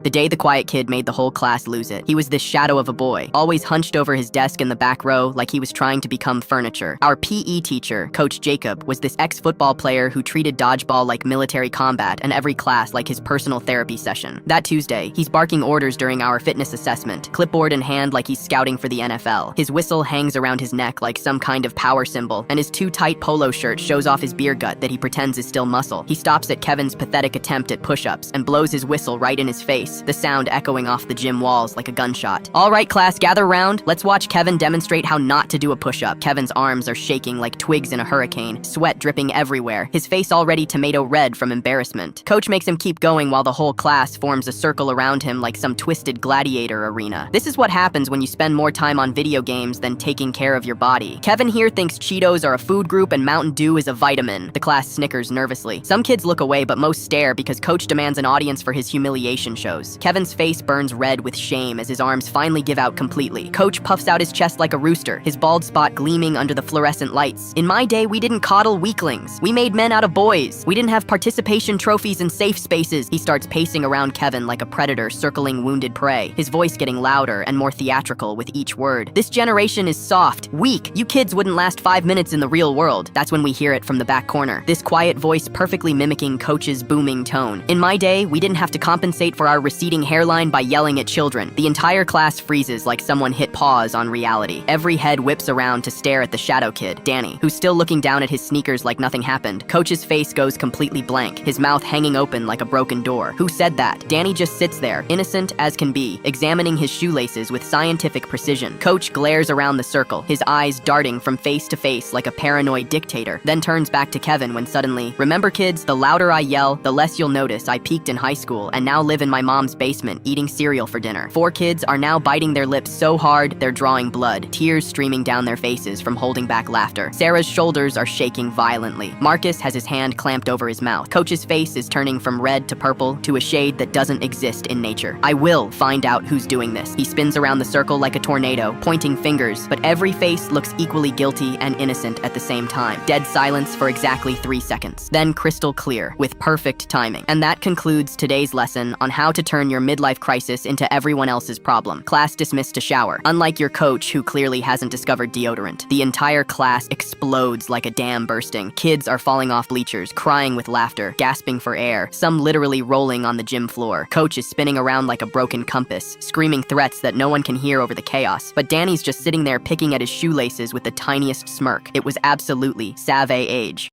The day the quiet kid made the whole class lose it. He was this shadow of a boy, always hunched over his desk in the back row like he was trying to become furniture. Our PE teacher, Coach Jacob, was this ex-football player who treated dodgeball like military combat and every class like his personal therapy session. That Tuesday, he's barking orders during our fitness assessment, clipboard in hand like he's scouting for the NFL. His whistle hangs around his neck like some kind of power symbol, and his too tight polo shirt shows off his beer gut that he pretends is still muscle. He stops at Kevin's pathetic attempt at push-ups and blows his whistle right in his face, the sound echoing off the gym walls like a gunshot. All right, class, gather round. Let's watch Kevin demonstrate how not to do a push-up. Kevin's arms are shaking like twigs in a hurricane, sweat dripping everywhere, his face already tomato red from embarrassment. Coach makes him keep going while the whole class forms a circle around him like some twisted gladiator arena. This is what happens when you spend more time on video games than taking care of your body. Kevin here thinks Cheetos are a food group and Mountain Dew is a vitamin. The class snickers nervously. Some kids look away, but most stare because Coach demands an audience for his humiliation shows. Kevin's face burns red with shame as his arms finally give out completely. Coach puffs out his chest like a rooster, his bald spot gleaming under the fluorescent lights. In my day, we didn't coddle weaklings. We made men out of boys. We didn't have participation trophies and safe spaces. He starts pacing around Kevin like a predator circling wounded prey, his voice getting louder and more theatrical with each word. This generation is soft, weak. You kids wouldn't last 5 minutes in the real world. That's when we hear it from the back corner. This quiet voice perfectly mimicking Coach's booming tone. In my day, we didn't have to compensate for our receding hairline by yelling at children. The entire class freezes like someone hit pause on reality. Every head whips around to stare at the shadow kid, Danny, who's still looking down at his sneakers like nothing happened. Coach's face goes completely blank, his mouth hanging open like a broken door. Who said that? Danny just sits there, innocent as can be, examining his shoelaces with scientific precision. Coach glares around the circle, his eyes darting from face to face like a paranoid dictator, then turns back to Kevin when suddenly, remember kids, the louder I yell, the less you'll notice I peaked in high school and now live in my mom's basement eating cereal for dinner. 4 kids are now biting their lips so hard they're drawing blood, tears streaming down their faces from holding back laughter. Sarah's shoulders are shaking violently. Marcus has his hand clamped over his mouth. Coach's face is turning from red to purple to a shade that doesn't exist in nature. I will find out who's doing this. He spins around the circle like a tornado, pointing fingers, but every face looks equally guilty and innocent at the same time. Dead silence for exactly 3 seconds. Then crystal clear, with perfect timing. And that concludes today's lesson on how to turn your midlife crisis into everyone else's problem. Class dismissed to shower. Unlike your coach, who clearly hasn't discovered deodorant, the entire class explodes like a dam bursting. Kids are falling off bleachers, crying with laughter, gasping for air, some literally rolling on the gym floor. Coach is spinning around like a broken compass, screaming threats that no one can hear over the chaos. But Danny's just sitting there picking at his shoelaces with the tiniest smirk. It was absolutely Save age.